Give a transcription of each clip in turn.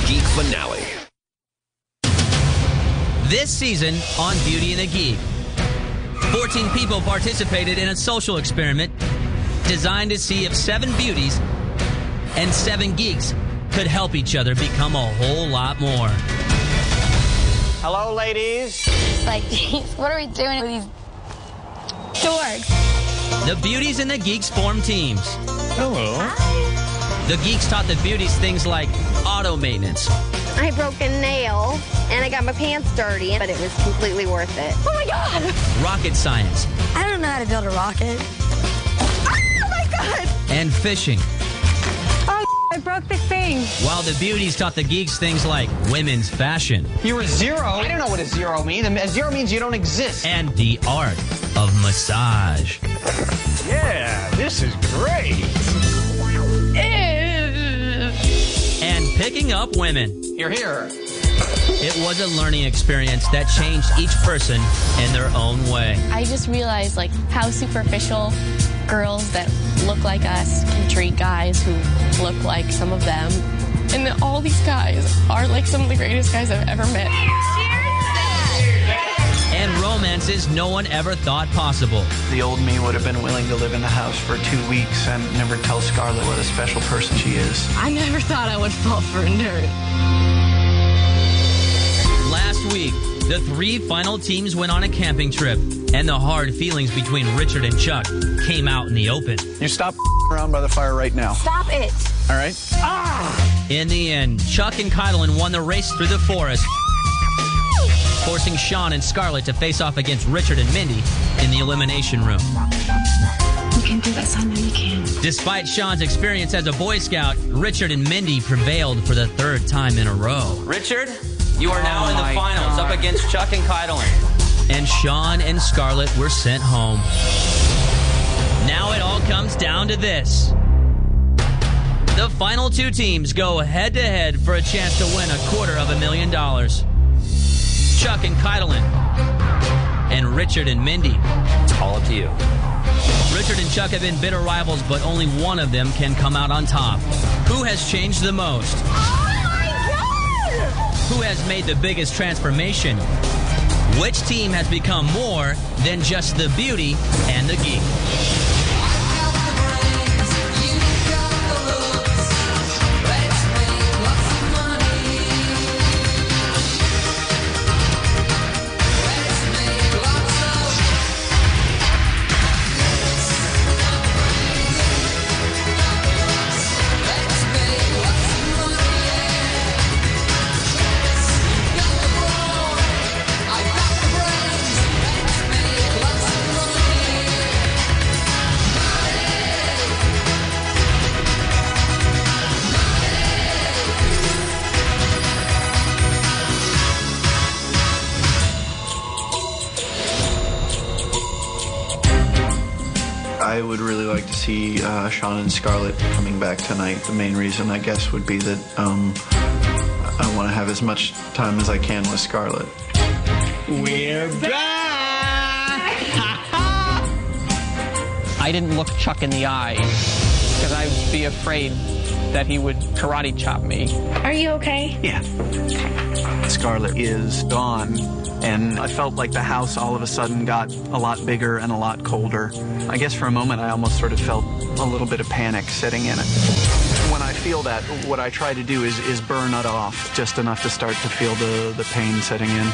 Geek finale. This season on Beauty and the Geek, 14 people participated in a social experiment designed to see if 7 beauties and 7 geeks could help each other become a whole lot more. Hello, ladies. It's like, what are we doing with these dorks? The beauties and the geeks formed teams. Hello. Hi. The geeks taught the beauties things like auto maintenance. I broke a nail, and I got my pants dirty, but it was completely worth it. Oh, my God. Rocket science. I don't know how to build a rocket. Oh, my God. And fishing. Oh, I broke the thing. While the beauties taught the geeks things like women's fashion. You're a zero. I don't know what a zero means. A zero means you don't exist. And the art of massage. Yeah, this is great. And picking up women. You're here. It was a learning experience that changed each person in their own way. I just realized, like, how superficial girls that look like us can treat guys who look like some of them. And that all these guys are, like, some of the greatest guys I've ever met. And romances no one ever thought possible. The old me would have been willing to live in the house for 2 weeks and never tell Scarlett what a special person she is. I never thought I would fall for a nerd. Last week, the 3 final teams went on a camping trip, and the hard feelings between Richard and Chuck came out in the open. You stop around by the fire right now. Stop it. All right? In the end, Chuck and Kylan won the race through the forest, forcing Sean and Scarlett to face off against Richard and Mindy in the elimination room. You can do this, I know you can. Despite Sean's experience as a Boy Scout, Richard and Mindy prevailed for the 3rd time in a row. Richard, you are now in the finals up against Chuck and Kylan. And Sean and Scarlett were sent home. Now it all comes down to this. The final 2 teams go head-to-head for a chance to win $250,000. Chuck and Kylan, and Richard and Mindy. It's all up to you. Richard and Chuck have been bitter rivals, but only one of them can come out on top. Who has changed the most? Oh, my God! Who has made the biggest transformation? Which team has become more than just the beauty and the geek? I would really like to see Sean and Scarlett coming back tonight. The main reason, I guess, would be that I want to have as much time as I can with Scarlett. We're back! I didn't look Chuck in the eye because I'd be afraid that he would karate chop me. Are you okay? Yeah. Scarlett is gone, and I felt like the house all of a sudden got a lot bigger and a lot colder. I guess for a moment I almost sort of felt a little bit of panic setting in it. When I feel that, what I try to do is burn it off just enough to start to feel the pain setting in.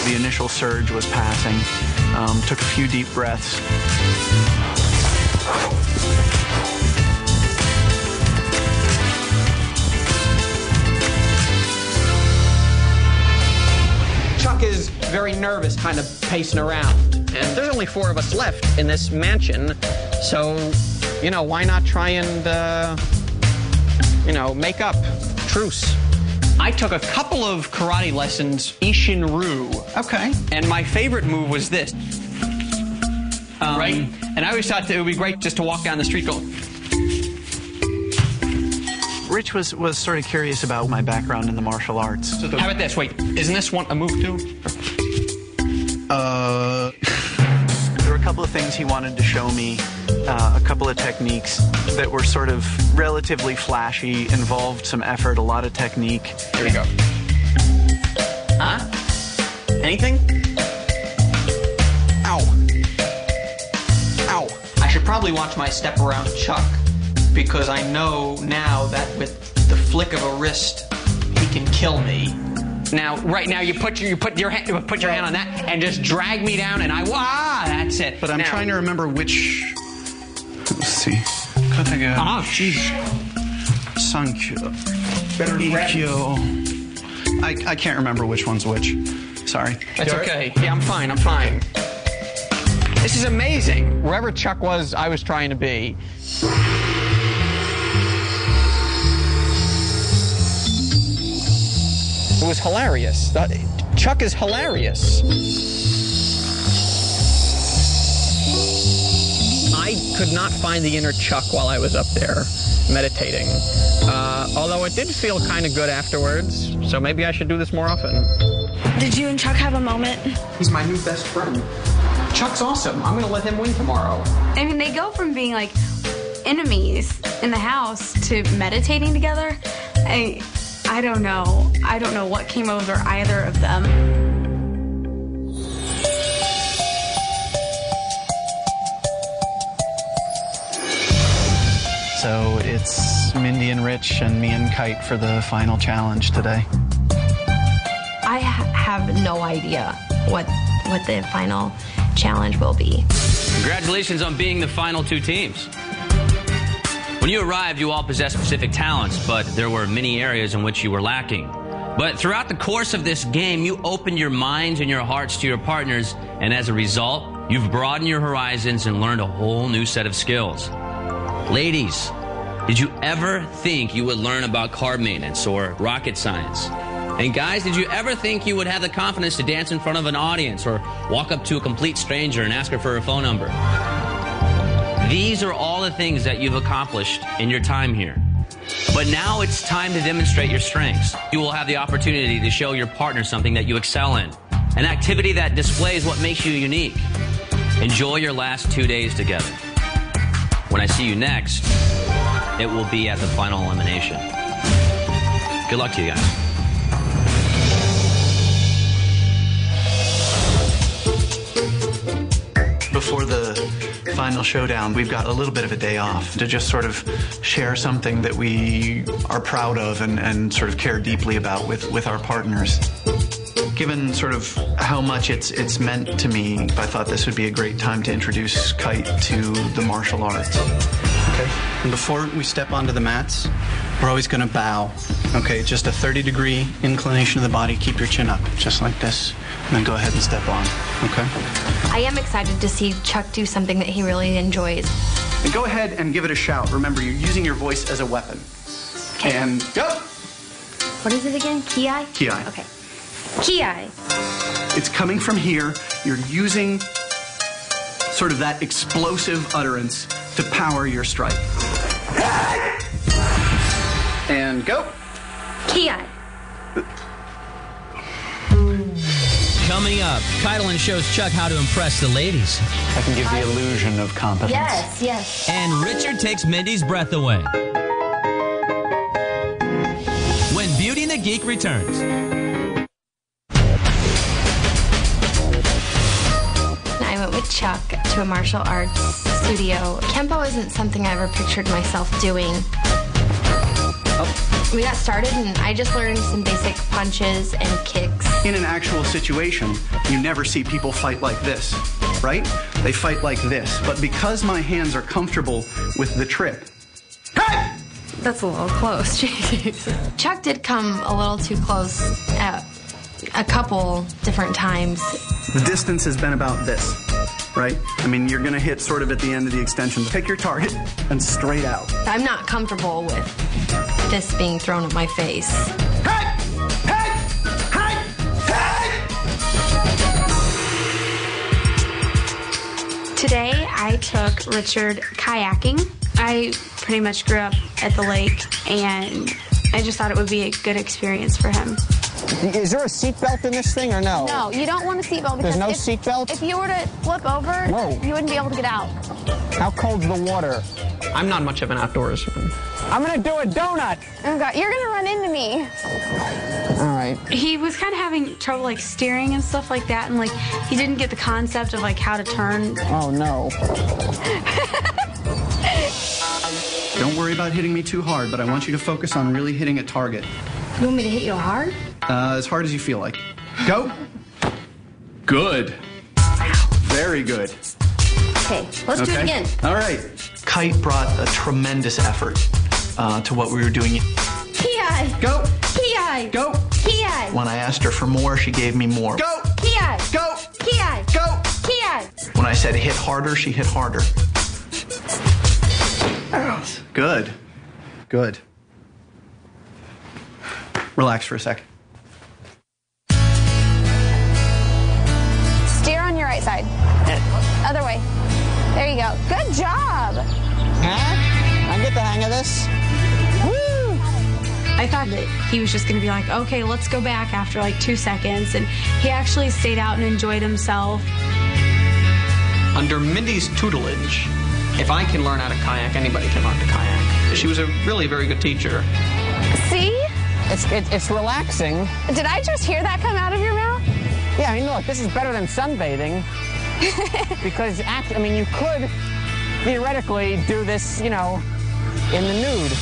The initial surge was passing. Took a few deep breaths. Chuck is very nervous, kind of pacing around. And there's only 4 of us left in this mansion, so, you know, why not try and, make up? Truce. I took a couple of karate lessons, Ishin-Ryu. Okay. And my favorite move was this. Right? And I always thought that it would be great just to walk down the street going. Rich was sort of curious about my background in the martial arts. How about this? Wait, isn't this one a move too? he wanted to show me a couple of techniques that were sort of relatively flashy, involved some effort, a lot of technique. Here we go. Huh? Anything? Ow. Ow. I should probably watch my step around Chuck, because I know now that with the flick of a wrist, he can kill me. Now, right now, you put your hand on that and just drag me down, and that's it. But I'm trying to remember which. Let's see. Oh, jeez. Sankyo. Better Ikkyo. I can't remember which one's which. Sorry. That's okay. Yeah, I'm fine. I'm fine. This is amazing. Wherever Chuck was, I was trying to be. It was hilarious. Chuck is hilarious. I could not find the inner Chuck while I was up there meditating. Although it did feel kind of good afterwards, so maybe I should do this more often. Did you and Chuck have a moment? He's my new best friend. Chuck's awesome. I'm going to let him win tomorrow. I mean, they go from being like enemies in the house to meditating together. I don't know. I don't know what came over either of them. So it's Mindy and Rich and me and Kite for the final challenge today. I have no idea what the final challenge will be. Congratulations on being the final two teams. When you arrived, you all possessed specific talents, but there were many areas in which you were lacking. But throughout the course of this game, you opened your minds and your hearts to your partners, and as a result, you've broadened your horizons and learned a whole new set of skills. Ladies, did you ever think you would learn about car maintenance or rocket science? And guys, did you ever think you would have the confidence to dance in front of an audience or walk up to a complete stranger and ask her for her phone number? These are all the things that you've accomplished in your time here. But now it's time to demonstrate your strengths. You will have the opportunity to show your partner something that you excel in, an activity that displays what makes you unique. Enjoy your last 2 days together. When I see you next, it will be at the final elimination. Good luck to you guys. Before the final showdown, we've got a little bit of a day off to just sort of share something that we are proud of and sort of care deeply about with our partners. Given sort of how much it's meant to me, I thought this would be a great time to introduce Kite to the martial arts. Okay, and before we step onto the mats, we're always going to bow. Okay, just a 30-degree inclination of the body. Keep your chin up, just like this, and then go ahead and step on. Okay? I am excited to see Chuck do something that he really enjoys. And go ahead and give it a shout. Remember, you're using your voice as a weapon. Okay. And go! What is it again? Ki-ai? Ki-ai. Okay. Ki-ai. It's coming from here. You're using sort of that explosive utterance to power your strike. And go. Ki-ai. Coming up, Keitelin shows Chuck how to impress the ladies. I can give the illusion of competence. Yes, yes. And Richard takes Mindy's breath away. When Beauty and the Geek returns. I went with Chuck to a martial arts studio. Kempo isn't something I ever pictured myself doing. We got started and I just learned some basic punches and kicks. In an actual situation, you never see people fight like this, right? They fight like this. But because my hands are comfortable with the trip, hey! That's a little close, jeez. Chuck did come a little too close at a couple different times. The distance has been about this, right? I mean, you're going to hit sort of at the end of the extension. Pick your target and straight out. I'm not comfortable with this being thrown at my face. Hey! Hey! Hey! Hey! Today, I took Richard kayaking. I pretty much grew up at the lake, and I just thought it would be a good experience for him. Is there a seatbelt in this thing or no? No, you don't want a seatbelt because there's no seatbelt? If you were to flip over, you wouldn't be able to get out. How cold's the water? I'm not much of an outdoorsman. I'm gonna do a donut. Oh God, you're gonna run into me. All right. He was kind of having trouble like steering and stuff like that, and like he didn't get the concept of like how to turn. Oh no. Don't worry about hitting me too hard, but I want you to focus on really hitting a target. You want me to hit you hard? As hard as you feel like. Go. Good. Very good. Okay, let's do it again. All right. Kite brought a tremendous effort to what we were doing. Ki. Go. Ki. Go. Ki. When I asked her for more, she gave me more. Go. Ki. Go. Ki. Go. Ki. When I said hit harder, she hit harder. Good. Good. Relax for a second. Steer on your right side. Other way. There you go. Good job. Huh? I get the hang of this. Woo! I thought that he was just going to be like, okay, let's go back after like 2 seconds. And he actually stayed out and enjoyed himself. Under Mindy's tutelage, if I can learn how to kayak, anybody can learn to kayak. She was a really very good teacher. See? It's relaxing. Did I just hear that come out of your mouth? Yeah, I mean, look, this is better than sunbathing. Because, I mean, you could theoretically do this, you know, in the nude.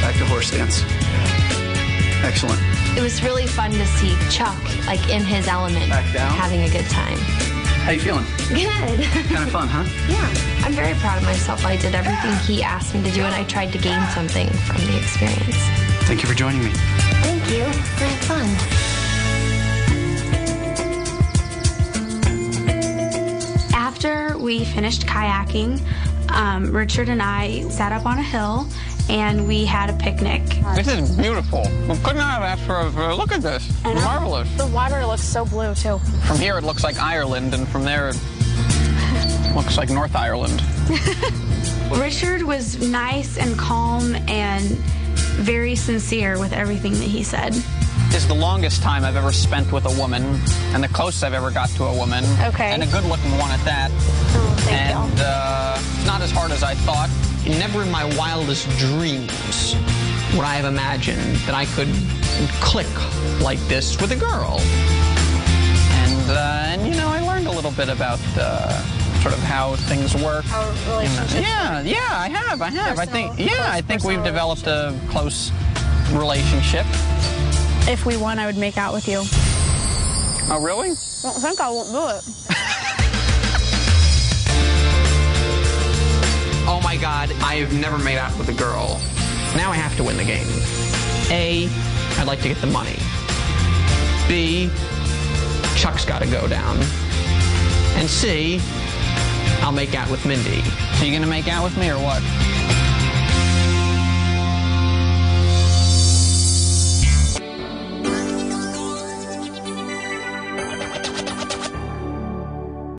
Back to horse stance. Excellent. It was really fun to see Chuck, like, in his element, Back down. having a good time. How you feeling? Good. Kind of fun, huh? Yeah. I'm very proud of myself. I did everything he asked me to do, and I tried to gain something from the experience. Thank you for joining me. Thank you. Very fun. After we finished kayaking, Richard and I sat up on a hill and we had a picnic. This is beautiful. We could not have asked for a look at this. Marvelous. The water looks so blue, too. From here, it looks like Ireland, and from there, it looks like North Ireland. Richard was nice and calm and very sincere with everything that he said. Is the longest time I've ever spent with a woman, and the closest I've ever got to a woman. Okay. And a good-looking one at that. Oh, thank you. And not as hard as I thought. Never in my wildest dreams would I have imagined that I could click like this with a girl. And you know, I learned a little bit about sort of how things work. How relationships Yeah, I have. I think we've developed a close relationship. If we won, I would make out with you. Oh, really? I don't think I won't do it. Oh my God, I've never made out with a girl. Now I have to win the game. A, I'd like to get the money. B, Chuck's got to go down. And C, I'll make out with Mindy. So you gonna make out with me or what?